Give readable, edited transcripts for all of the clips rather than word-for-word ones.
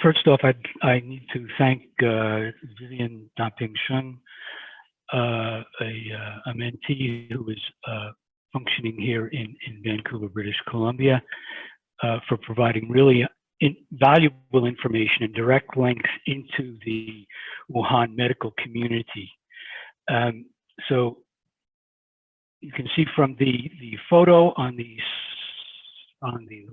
First off, I need to thank Vivian Damping Sheng, a mentee who is functioning here in Vancouver, British Columbia, for providing really valuable information and direct links into the Wuhan medical community. So you can see from the photo on the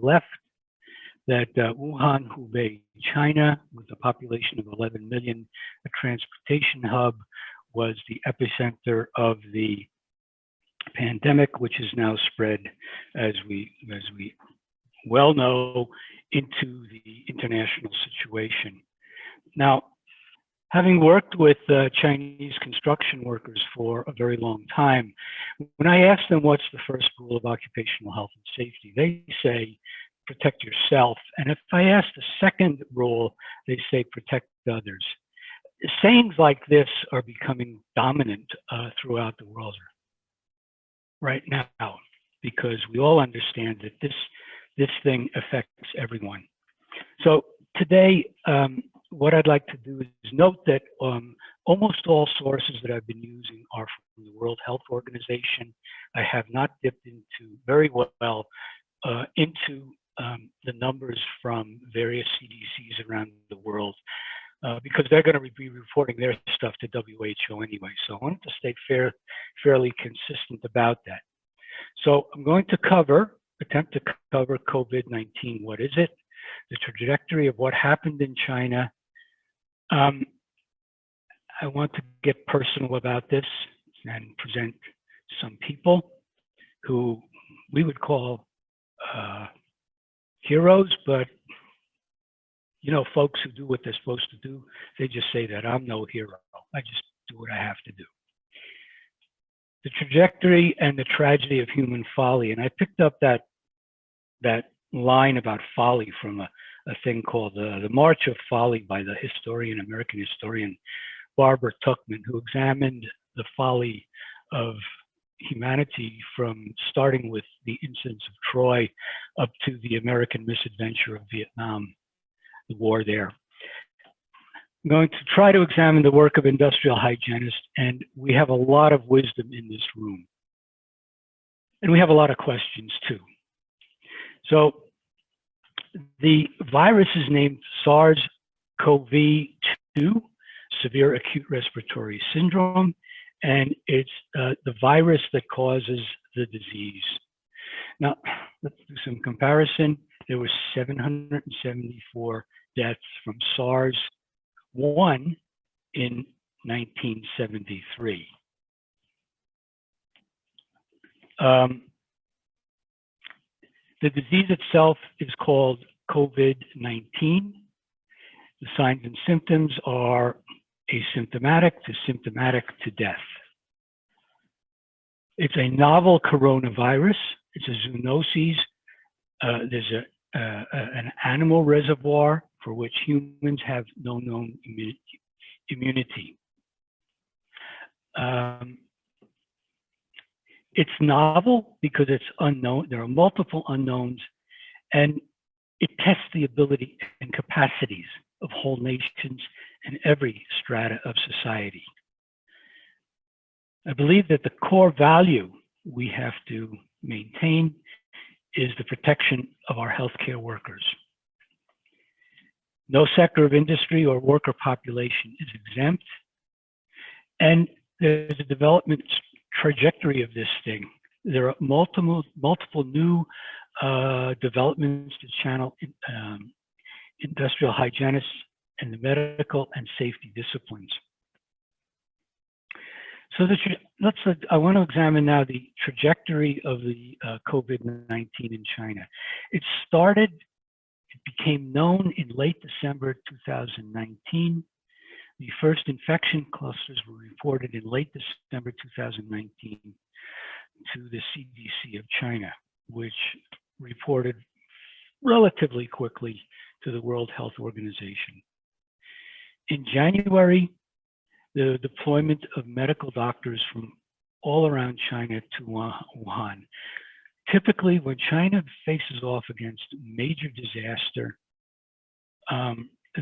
left that Wuhan, Hubei, China, with a population of 11 million, a transportation hub, was the epicenter of the pandemic, which is now spread, as we well know, into the international situation. Now, having worked with Chinese construction workers for a very long time, when I ask them what's the first rule of occupational health and safety, they say, protect yourself. And if I ask the second rule, they say, protect others. Sayings like this are becoming dominant throughout the world right now, because we all understand that this thing affects everyone. So today, what I'd like to do is note that almost all sources that I've been using are from the World Health Organization. I have not dipped into very well into the numbers from various CDCs around the world, because they're going to be reporting their stuff to WHO anyway. So I wanted to stay fairly consistent about that. So I'm going to attempt to cover COVID-19. What is it? The trajectory of what happened in China. I want to get personal about this and present some people who we would call heroes, but you know, folks who do what they're supposed to do, they just say that I'm no hero. I just do what I have to do. The trajectory and the tragedy of human folly. And I picked up that line about folly from a thing called the March of Folly by the American historian Barbara Tuchman, who examined the folly of humanity from starting with the incidents of Troy up to the American misadventure of Vietnam, the war there. I'm going to try to examine the work of industrial hygienists, and we have a lot of wisdom in this room. And we have a lot of questions too. So the virus is named SARS-CoV-2, severe acute respiratory syndrome, and it's the virus that causes the disease. Now, let's do some comparison. There were 774 deaths from SARS-1 in 1973. The disease itself is called COVID-19. The signs and symptoms are asymptomatic to symptomatic to death. It's a novel coronavirus. It's a zoonosis. There's an animal reservoir for which humans have no known immunity. It's novel because it's unknown. There are multiple unknowns, and it tests the ability and capacities of whole nations and every strata of society. I believe that the core value we have to maintain is the protection of our healthcare workers. No sector of industry or worker population is exempt, and there's a development trajectory of this thing. There are multiple new developments to channel industrial hygienists and the medical and safety disciplines. So I want to examine now the trajectory of the COVID-19 in China. It became known in late December 2019. The first infection clusters were reported in late December 2019 to the CDC of China, which reported relatively quickly to the World Health Organization. In January, the deployment of medical doctors from all around China to Wuhan. Typically, when China faces off against major disaster,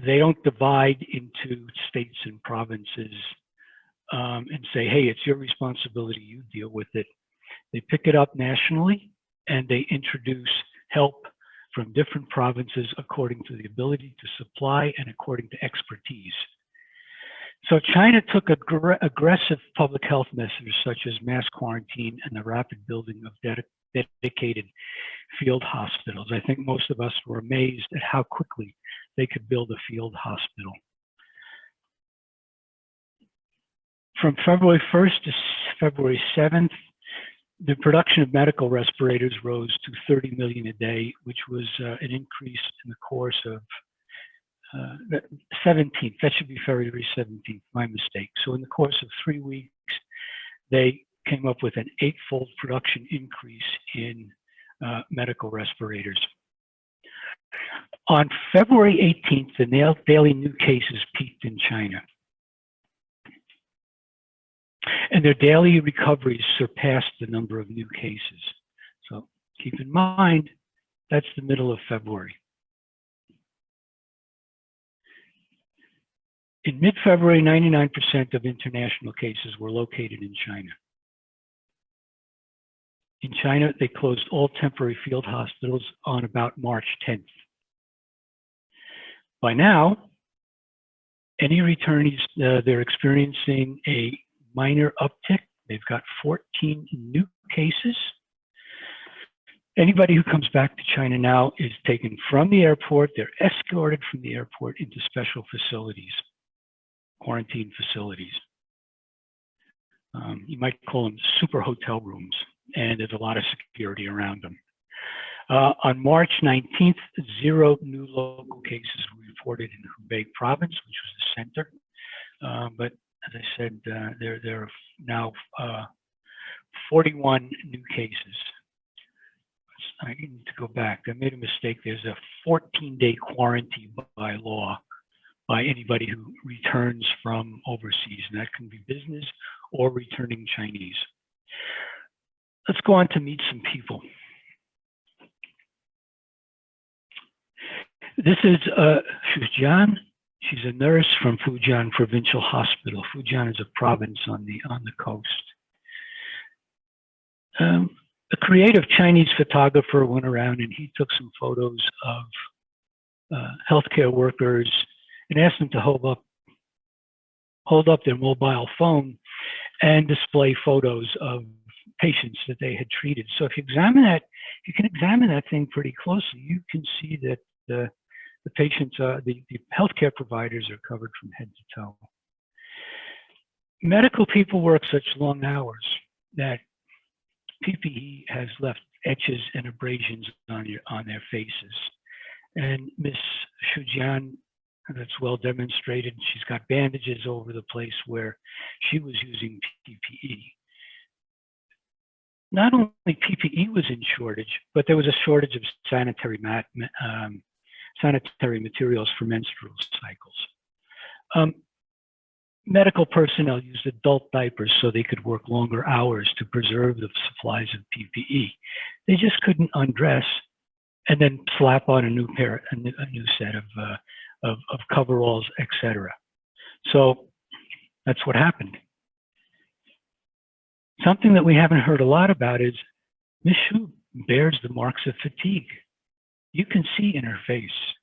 they don't divide into states and provinces and say, hey, it's your responsibility, you deal with it. They pick it up nationally and they introduce help from different provinces according to the ability to supply and according to expertise. So China took aggressive public health measures such as mass quarantine and the rapid building of dedicated field hospitals. I think most of us were amazed at how quickly they could build a field hospital. From February 1st to February 7th, the production of medical respirators rose to 30 million a day, which was an increase in the course of 17th. That should be February 17th, my mistake. So in the course of 3 weeks, they came up with an 8-fold production increase in medical respirators. On February 18th, the daily new cases peaked in China. And their daily recoveries surpassed the number of new cases. So keep in mind, that's the middle of February. In mid-February, 99% of international cases were located in China. In China, they closed all temporary field hospitals on about March 10th. By now, any returnees, they're experiencing a minor uptick. They've got 14 new cases. Anybody who comes back to China now is taken from the airport. They're escorted from the airport into special facilities, quarantine facilities. You might call them super hotel rooms, and there's a lot of security around them. On March 19th, 0 new local cases were reported in Hubei province, which was the center. But as I said, there are now 41 new cases. I need to go back. I made a mistake. There's a 14-day quarantine by law by anybody who returns from overseas, and that can be business or returning Chinese. Let's go on to meet some people. This is Fujian. She's a nurse from Fujian Provincial Hospital. Fujian is a province on the coast. A creative Chinese photographer went around and he took some photos of healthcare workers and asked them to hold up their mobile phone and display photos of patients that they had treated. So if you examine that, you can examine that thing pretty closely. You can see that the patients, the healthcare providers are covered from head to toe. Medical people work such long hours that PPE has left etches and abrasions on their faces. And Miss Fujian, that's well demonstrated, she's got bandages over the place where she was using PPE. Not only PPE was in shortage, but there was a shortage of sanitary materials for menstrual cycles. Medical personnel used adult diapers so they could work longer hours to preserve the supplies of PPE. They just couldn't undress and then slap on a new set of coveralls, etc. So that's what happened. Something that we haven't heard a lot about is Miss Xu bears the marks of fatigue. You can see in her face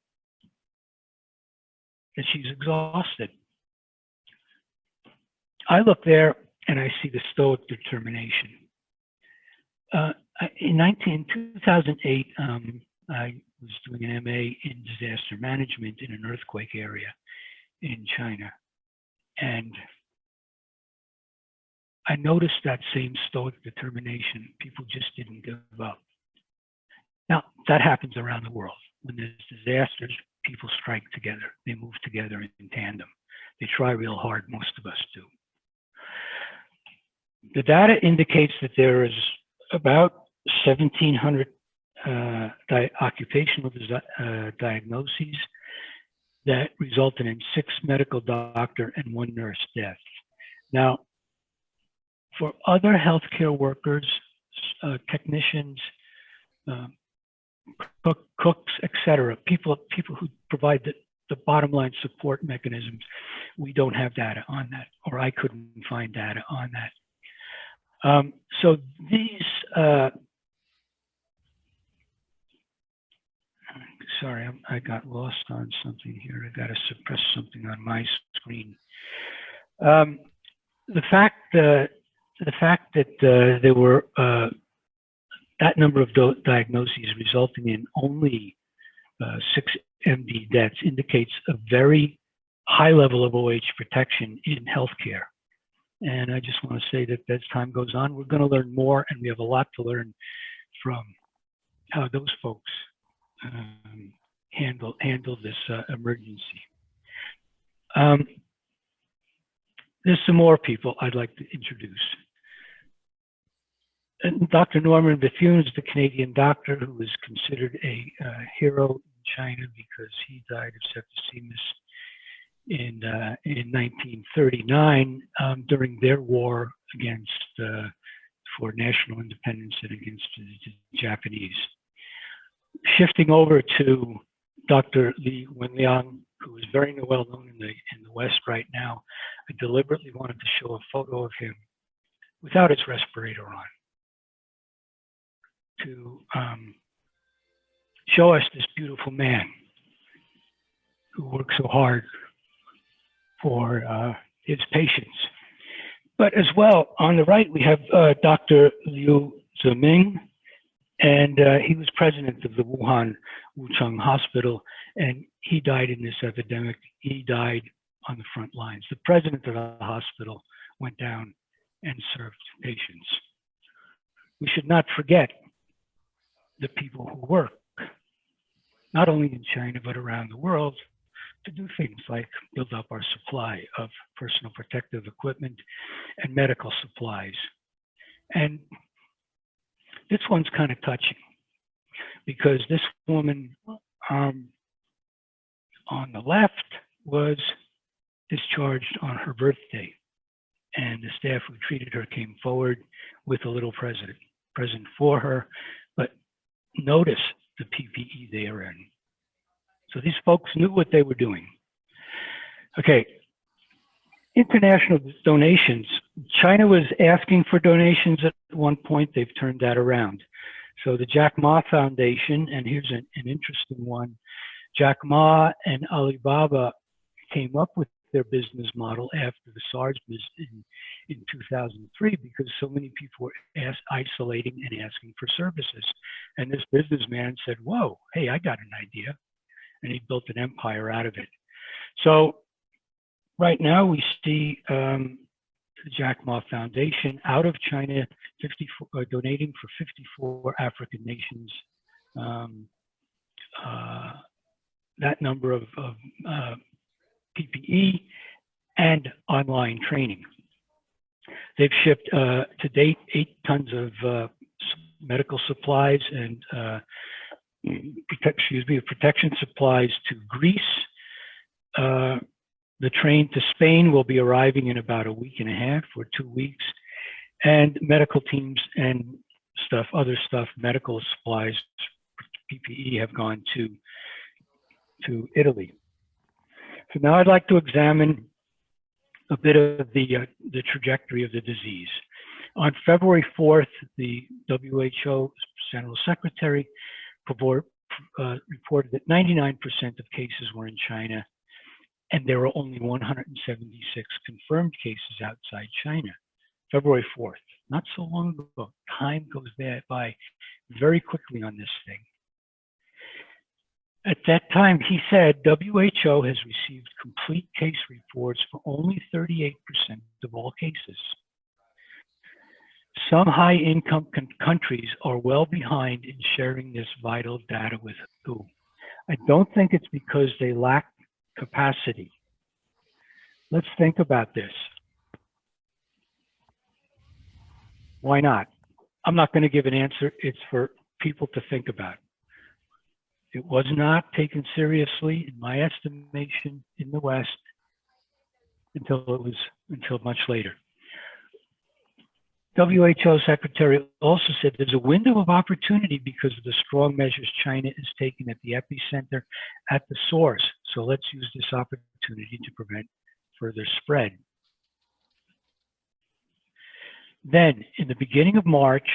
that she's exhausted. I look there and I see the stoic determination. In 2008, I was doing an MA in disaster management in an earthquake area in China. And I noticed that same stoic determination. People just didn't give up. Now, that happens around the world. When there's disasters, people strike together. They move together in tandem. They try real hard, most of us do. The data indicates that there is about 1,700 occupational diagnoses that resulted in 6 medical doctor and 1 nurse deaths. Now, for other healthcare workers, technicians, cooks, etc., people who provide the bottom line support mechanisms, we don't have data on that, or I couldn't find data on that. So these, sorry, I got lost on something here. I got to suppress something on my screen. The fact that there were that number of diagnoses resulting in only 6 MD deaths indicates a very high level of OH protection in healthcare. And I just want to say that as time goes on, we're going to learn more, and we have a lot to learn from how those folks handle this emergency. There's some more people I'd like to introduce. And Dr. Norman Bethune is the Canadian doctor who is considered a hero in China because he died of septicemia in 1939 during their war against for national independence and against the Japanese. Shifting over to Dr. Li Wenliang, who is very well known in the West right now, I deliberately wanted to show a photo of him without his respirator on to show us this beautiful man who works so hard for his patients. But as well, on the right, we have Dr. Liu Ziming, and he was president of the Wuhan Wuchang Hospital, and he died in this epidemic. He died on the front lines. The president of the hospital went down and served patients. We should not forget the people who work, not only in China, but around the world, to do things like build up our supply of personal protective equipment and medical supplies. And this one's kind of touching because this woman on the left was discharged on her birthday, and the staff who treated her came forward with a little present for her. But notice the PPE they are in. So these folks knew what they were doing. Okay, international donations. China was asking for donations at one point. They've turned that around. So the Jack Ma Foundation, and here's an interesting one. Jack Ma and Alibaba came up with their business model after the SARS in 2003 because so many people were isolating and asking for services. And this businessman said, whoa, hey, I got an idea. And he built an empire out of it. So right now we see the Jack Ma Foundation out of China donating for 54 African nations that number of PPE and online training. They've shipped to date 8 tons of medical supplies and protection supplies to Greece. The train to Spain will be arriving in about a week and a half or 2 weeks. And medical teams and stuff, other stuff, medical supplies, PPE have gone to Italy. So now I'd like to examine a bit of the trajectory of the disease. On February 4th, the WHO General Secretary reported that 99% of cases were in China, and there were only 176 confirmed cases outside China. February 4th, not so long ago. Time goes by very quickly on this thing. At that time, he said, WHO has received complete case reports for only 38% of all cases. Some high-income countries are well behind in sharing this vital data with WHO. I don't think it's because they lack capacity. Let's think about this. Why not? I'm not going to give an answer. It's for people to think about. It was not taken seriously, in my estimation, in the West until much later. WHO Secretary also said there's a window of opportunity because of the strong measures China is taking at the epicenter, at the source. So let's use this opportunity to prevent further spread. Then, in the beginning of March,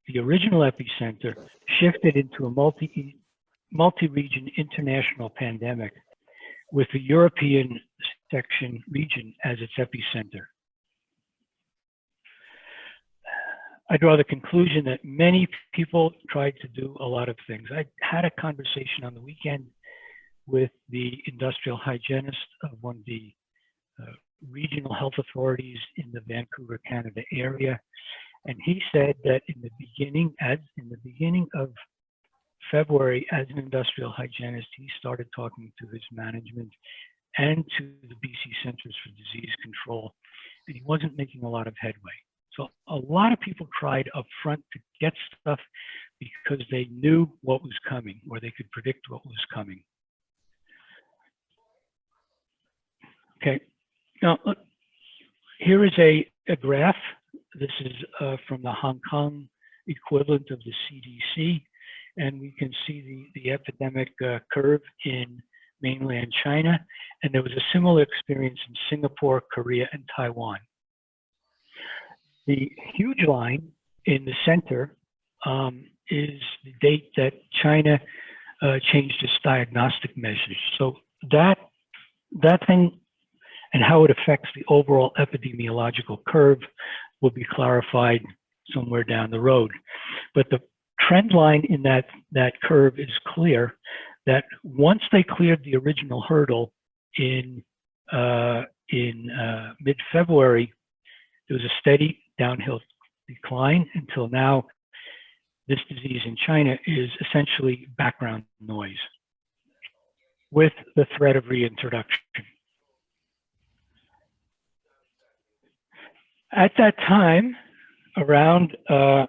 the original epicenter shifted into a multi-region international pandemic with the European section region as its epicenter. I draw the conclusion that many people tried to do a lot of things. I had a conversation on the weekend with the industrial hygienist of one of the regional health authorities in the Vancouver, Canada area. And he said that in the beginning of February, as an industrial hygienist, he started talking to his management and to the BC Centers for Disease Control, and he wasn't making a lot of headway. So a lot of people tried up front to get stuff because they knew what was coming, or they could predict what was coming. Okay, now look, here is a graph. This is from the Hong Kong equivalent of the CDC, and we can see the epidemic curve in mainland China, and there was a similar experience in Singapore, Korea, and Taiwan. The huge line in the center is the date that China changed its diagnostic measures. So that thing and how it affects the overall epidemiological curve will be clarified somewhere down the road. But the trend line in that curve is clear, that once they cleared the original hurdle in mid-February, there was a steady downhill decline until now. This disease in China is essentially background noise with the threat of reintroduction. At that time, around the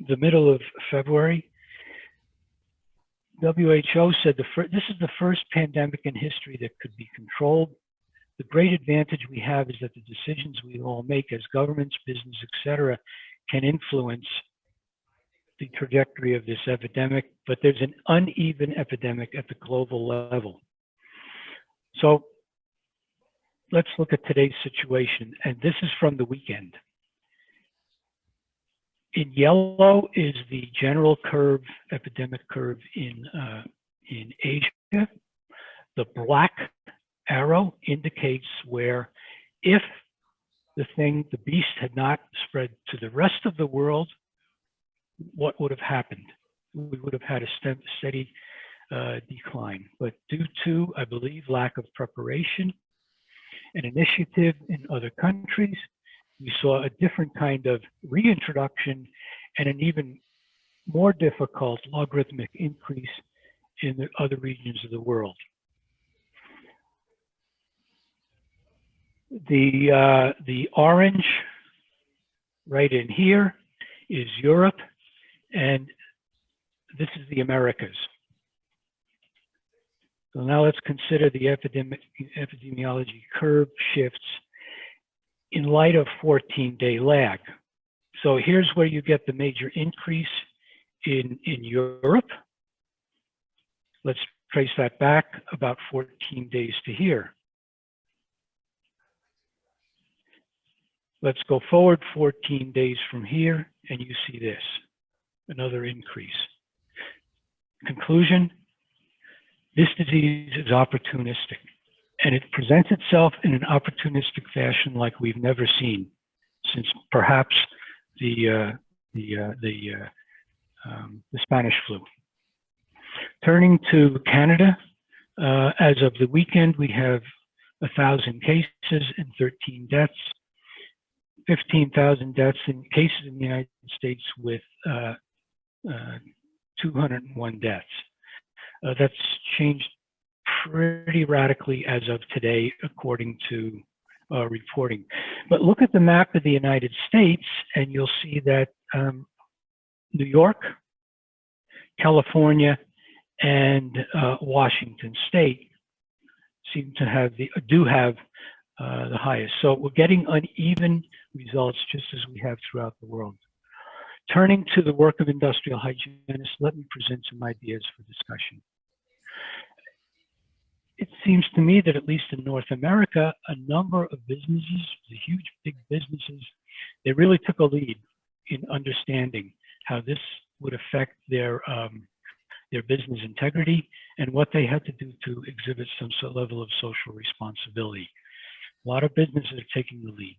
middle of February, WHO said this is the first pandemic in history that could be controlled. The great advantage we have is that the decisions we all make as governments, business, etc., can influence the trajectory of this epidemic, but there's an uneven epidemic at the global level. So let's look at today's situation, and this is from the weekend. In yellow is the general curve, epidemic curve in Asia. The black arrow indicates where, if the beast had not spread to the rest of the world, what would have happened? We would have had a steady decline. But due to, I believe, lack of preparation and initiative in other countries, we saw a different kind of reintroduction and an even more difficult logarithmic increase in the other regions of the world. The orange right in here is Europe, and this is the Americas. So now let's consider the epidemiology curve shifts in light of 14-day lag. So here's where you get the major increase in Europe. Let's trace that back about 14 days to here. Let's go forward 14 days from here, and you see this, another increase. Conclusion, this disease is opportunistic, and it presents itself in an opportunistic fashion like we've never seen since perhaps the Spanish flu. Turning to Canada, as of the weekend, we have 1,000 cases and 13 deaths. 15,000 deaths in cases in the United States with 201 deaths. That's changed pretty radically as of today, according to reporting. But look at the map of the United States, and you'll see that New York, California, and Washington State seem to have the highest. So we're getting uneven results just as we have throughout the world. Turning to the work of industrial hygienists, let me present some ideas for discussion. It seems to me that at least in North America, a number of businesses, the huge big businesses, they really took a lead in understanding how this would affect their business integrity and what they had to do to exhibit some sort of level of social responsibility. A lot of businesses are taking the lead.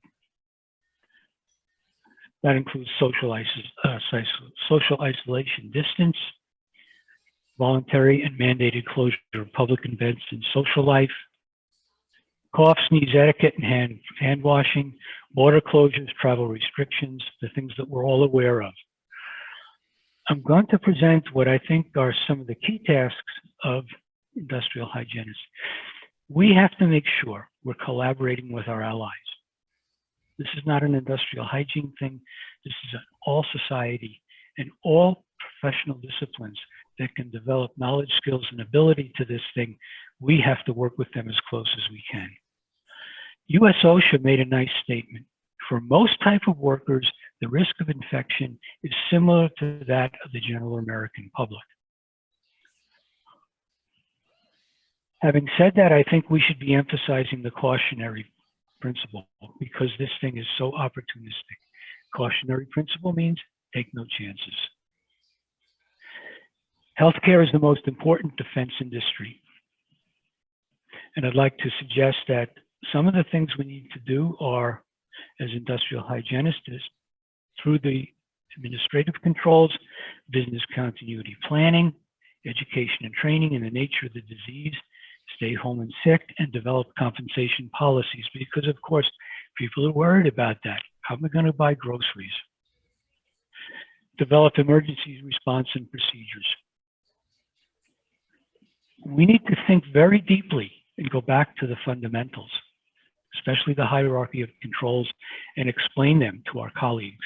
That includes social isolation distance, voluntary and mandated closure of public events and social life, cough, sneeze etiquette and hand washing, border closures, travel restrictions, the things that we're all aware of. I'm going to present what I think are some of the key tasks of industrial hygienists. We have to make sure we're collaborating with our allies. This is not an industrial hygiene thing. This is an all society and all professional disciplines that can develop knowledge, skills, and ability to this thing. We have to work with them as close as we can. US OSHA made a nice statement. For most type of workers, the risk of infection is similar to that of the general American public. Having said that, I think we should be emphasizing the cautionary principle because this thing is so opportunistic. Cautionary principle means take no chances. Healthcare is the most important defense industry. And I'd like to suggest that some of the things we need to do are, as industrial hygienists, is through the administrative controls, business continuity planning, education and training in the nature of the disease, stay home and sick, and develop compensation policies. Because of course, people are worried about that. How am I going to buy groceries? Develop emergency response and procedures. We need to think very deeply and go back to the fundamentals, especially the hierarchy of controls, and explain them to our colleagues.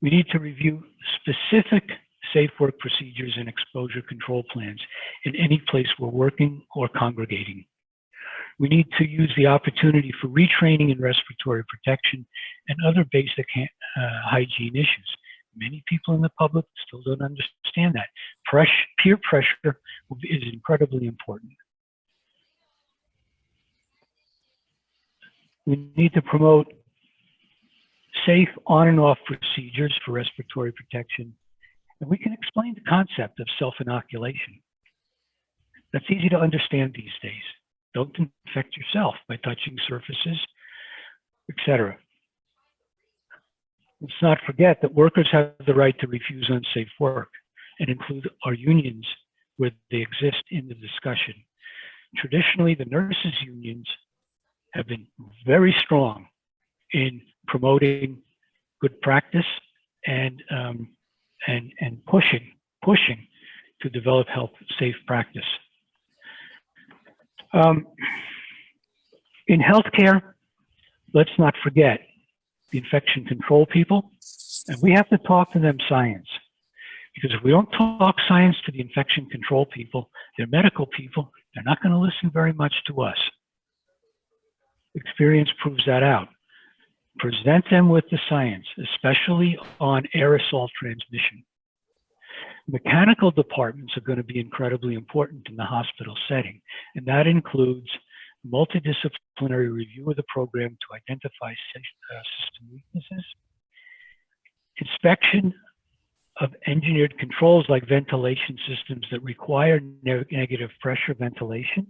We need to review specific safe work procedures and exposure control plans in any place we're working or congregating. We need to use the opportunity for retraining in respiratory protection and other basic hygiene issues. Many people in the public still don't understand that. Peer pressure is incredibly important. We need to promote safe on and off procedures for respiratory protection. And we can explain the concept of self-inoculation. That's easy to understand these days. Don't infect yourself by touching surfaces, etc. Let's not forget that workers have the right to refuse unsafe work and include our unions where they exist in the discussion. Traditionally, the nurses' unions have been very strong in promoting good practice and pushing to develop health safe practice. In healthcare, let's not forget the infection control people, and we have to talk to them science. Because if we don't talk science to the infection control people, they're medical people, they're not going to listen very much to us. Experience proves that out. Present them with the science, especially on aerosol transmission. Mechanical departments are going to be incredibly important in the hospital setting, and that includes multidisciplinary review of the program to identify system weaknesses, inspection of engineered controls like ventilation systems that require negative pressure ventilation,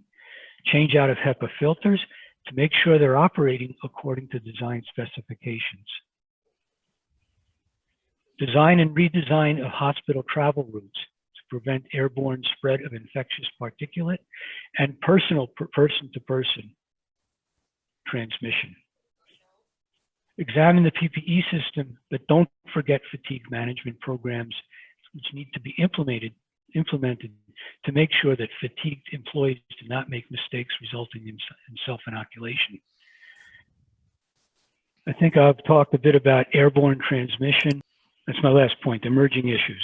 change out of HEPA filters to make sure they're operating according to design specifications. Design and redesign of hospital travel routes to prevent airborne spread of infectious particulate and person-to-person transmission. Examine the PPE system, but don't forget fatigue management programs, which need to be implemented to make sure that fatigued employees do not make mistakes resulting in self-inoculation. I think I've talked a bit about airborne transmission. That's my last point, emerging issues.